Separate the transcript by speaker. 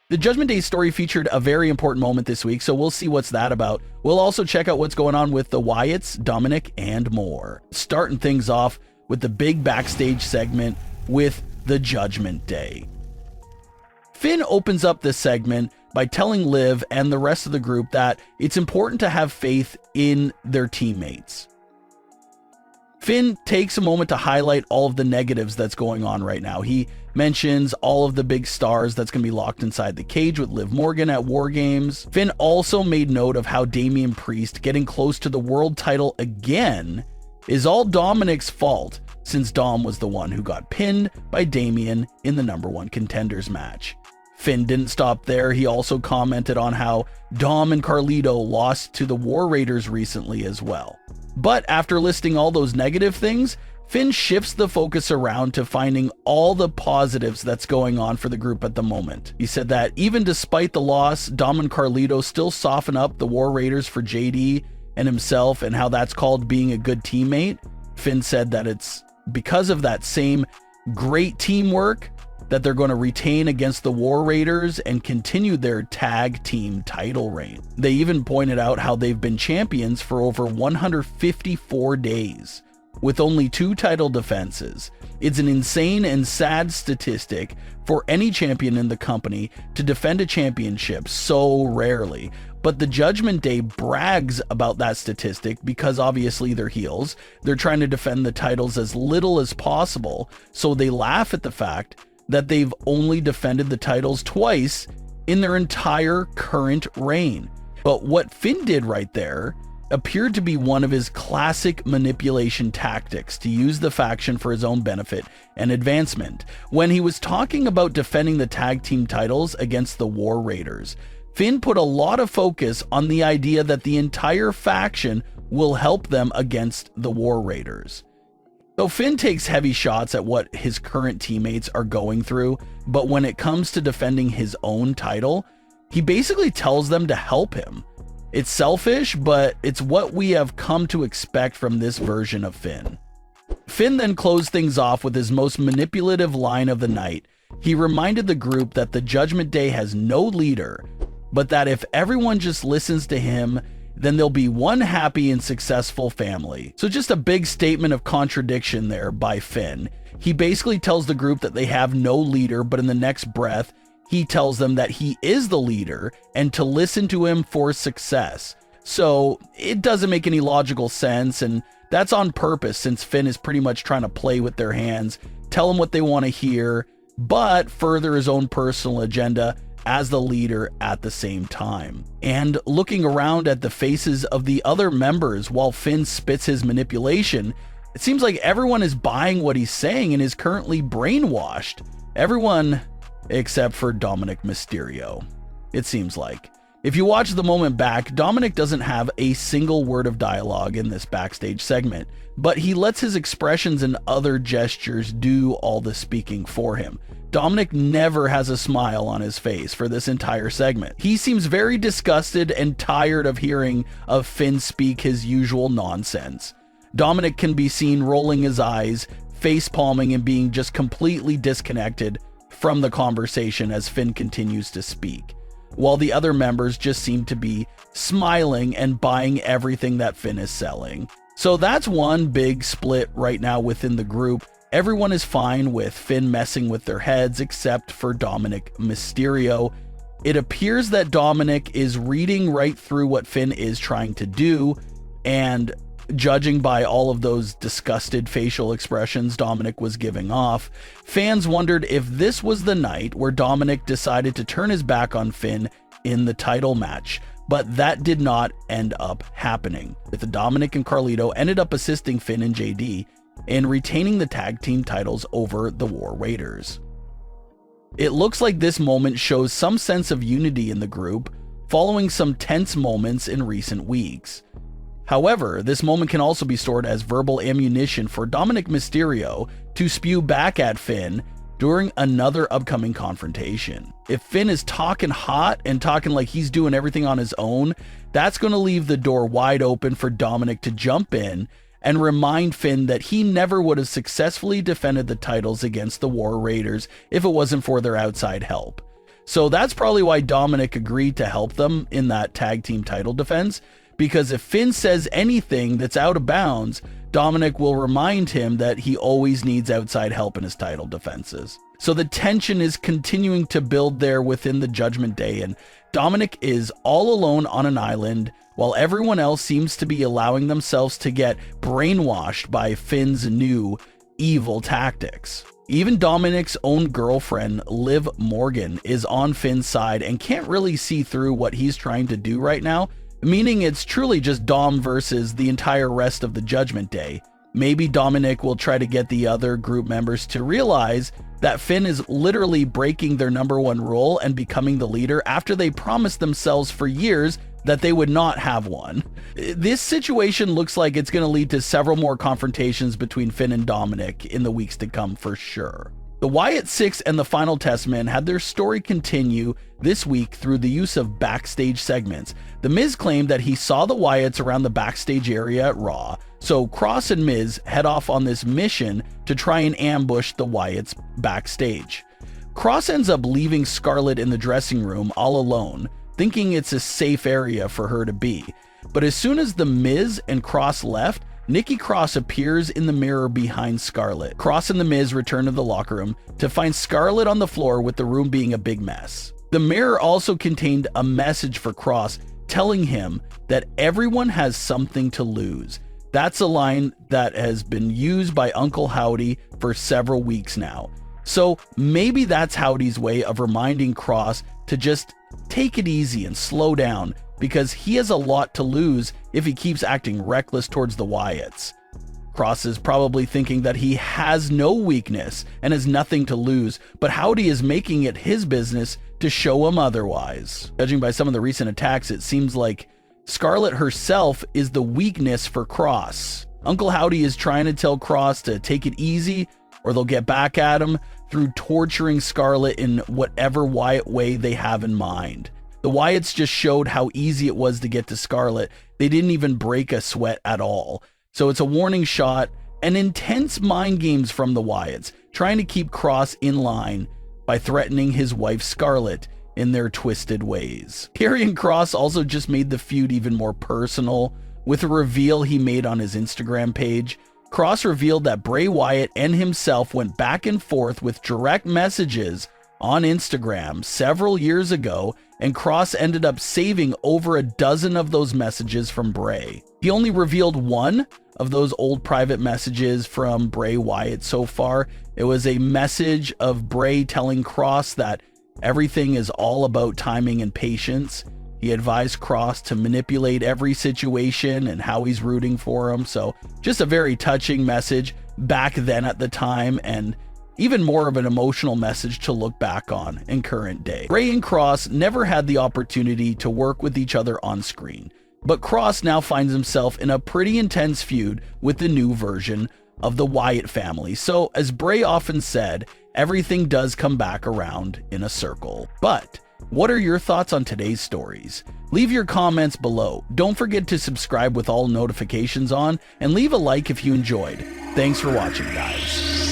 Speaker 1: The Judgment Day story featured a very important moment this week, so we'll see what's that about. We'll also check out what's going on with the Wyatts, Dominik, and more. Starting things off with the big backstage segment with the Judgment Day. Finn opens up this segment by telling Liv and the rest of the group that it's important to have faith in their teammates. Finn takes a moment to highlight all of the negatives that's going on right now. He mentions all of the big stars that's going to be locked inside the cage with Liv Morgan at War Games. Finn also made note of how Damian Priest getting close to the world title again is all Dominik's fault, since Dom was the one who got pinned by Damian in the #1 contenders match. Finn didn't stop there. He also commented on how Dom and Carlito lost to the War Raiders recently as well. But after listing all those negative things, Finn shifts the focus around to finding all the positives that's going on for the group at the moment. He said that even despite the loss, Dom and Carlito still soften up the War Raiders for JD and himself, and how that's called being a good teammate. Finn said that it's because of that same great teamwork that they're going to retain against the War Raiders and continue their tag team title reign. They even pointed out how they've been champions for over 154 days with only 2 title defenses. It's an insane and sad statistic for any champion in the company to defend a championship so rarely. But the Judgment Day brags about that statistic because obviously they're heels. They're trying to defend the titles as little as possible, so they laugh at the fact that they've only defended the titles twice in their entire current reign. But what Finn did right there appeared to be one of his classic manipulation tactics to use the faction for his own benefit and advancement. When he was talking about defending the tag team titles against the War Raiders, Finn put a lot of focus on the idea that the entire faction will help them against the War Raiders. So Finn takes heavy shots at what his current teammates are going through, but when it comes to defending his own title, he basically tells them to help him. It's selfish, but it's what we have come to expect from this version of Finn. Finn then closed things off with his most manipulative line of the night. He reminded the group that the Judgment Day has no leader, but that if everyone just listens to him, then there'll be one happy and successful family. So just a big statement of contradiction there by Finn. He basically tells the group that they have no leader, but in the next breath, he tells them that he is the leader and to listen to him for success. So it doesn't make any logical sense, and that's on purpose since Finn is pretty much trying to play with their hands, tell them what they want to hear, but further his own personal agenda as the leader at the same time. And looking around at the faces of the other members while Finn spits his manipulation, it seems like everyone is buying what he's saying and is currently brainwashed. Everyone except for Dominik Mysterio, it seems like. If you watch the moment back, Dominik doesn't have a single word of dialogue in this backstage segment, but he lets his expressions and other gestures do all the speaking for him. Dominik never has a smile on his face for this entire segment. He seems very disgusted and tired of hearing of Finn speak his usual nonsense. Dominik can be seen rolling his eyes, face palming, and being just completely disconnected from the conversation as Finn continues to speak, while the other members just seem to be smiling and buying everything that Finn is selling. So that's one big split right now within the group. Everyone is fine with Finn messing with their heads except for Dominik Mysterio. It appears that Dominik is reading right through what Finn is trying to do, and judging by all of those disgusted facial expressions Dominik was giving off, fans wondered if this was the night where Dominik decided to turn his back on Finn in the title match. But that did not end up happening, with Dominik and Carlito ended up assisting Finn and JD in retaining the tag team titles over the War Raiders. It looks like this moment shows some sense of unity in the group following some tense moments in recent weeks. However, this moment can also be stored as verbal ammunition for Dominik Mysterio to spew back at Finn during another upcoming confrontation. If Finn is talking hot and talking like he's doing everything on his own, that's going to leave the door wide open for Dominik to jump in and remind Finn that he never would have successfully defended the titles against the War Raiders if it wasn't for their outside help. So that's probably why Dominik agreed to help them in that tag team title defense, because if Finn says anything that's out of bounds, Dominik will remind him that he always needs outside help in his title defenses. So the tension is continuing to build there within the Judgment Day, and Dominik is all alone on an island while everyone else seems to be allowing themselves to get brainwashed by Finn's new evil tactics. Even Dominik's own girlfriend, Liv Morgan, is on Finn's side and can't really see through what he's trying to do right now, meaning it's truly just Dom versus the entire rest of the Judgment Day. Maybe Dominik will try to get the other group members to realize that Finn is literally breaking their #1 rule and becoming the leader after they promised themselves for years that they would not have one. This situation looks like it's going to lead to several more confrontations between Finn and Dominik in the weeks to come for sure. The Wyatt Six and the Final Testament had their story continue this week through the use of backstage segments. The Miz claimed that he saw the Wyatts around the backstage area at Raw, so Kross and Miz head off on this mission to try and ambush the Wyatts backstage. Kross ends up leaving Scarlett in the dressing room all alone, thinking it's a safe area for her to be. But as soon as the Miz and Kross left, Nikki Cross appears in the mirror behind Scarlett. Kross and the Miz return to the locker room to find Scarlett on the floor with the room being a big mess. The mirror also contained a message for Kross telling him that everyone has something to lose. That's a line that has been used by Uncle Howdy for several weeks now. So maybe that's Howdy's way of reminding Kross to just take it easy and slow down, because he has a lot to lose if he keeps acting reckless towards the Wyatts. Kross is probably thinking that he has no weakness and has nothing to lose, but Howdy is making it his business to show him otherwise. Judging by some of the recent attacks, it seems like Scarlett herself is the weakness for Kross. Uncle Howdy is trying to tell Kross to take it easy or they'll get back at him through torturing Scarlett in whatever Wyatt way they have in mind. The Wyatts just showed how easy it was to get to Scarlett. They didn't even break a sweat at all. So it's a warning shot and intense mind games from the Wyatts, trying to keep Kross in line by threatening his wife Scarlett in their twisted ways. Karrion Kross also just made the feud even more personal with a reveal he made on his Instagram page. Kross revealed that Bray Wyatt and himself went back and forth with direct messages on Instagram several years ago, and Kross ended up saving over a dozen of those messages from Bray. He only revealed one of those old private messages from Bray Wyatt so far. It was a message of Bray telling Kross that everything is all about timing and patience. He advised Kross to manipulate every situation and how he's rooting for him. So just a very touching message back then at the time, and even more of an emotional message to look back on in current day. Bray and Kross never had the opportunity to work with each other on screen, but Kross now finds himself in a pretty intense feud with the new version of the Wyatt family. So as Bray often said, everything does come back around in a circle. But what are your thoughts on today's stories? Leave your comments below. Don't forget to subscribe with all notifications on, and leave a like if you enjoyed. Thanks for watching, guys.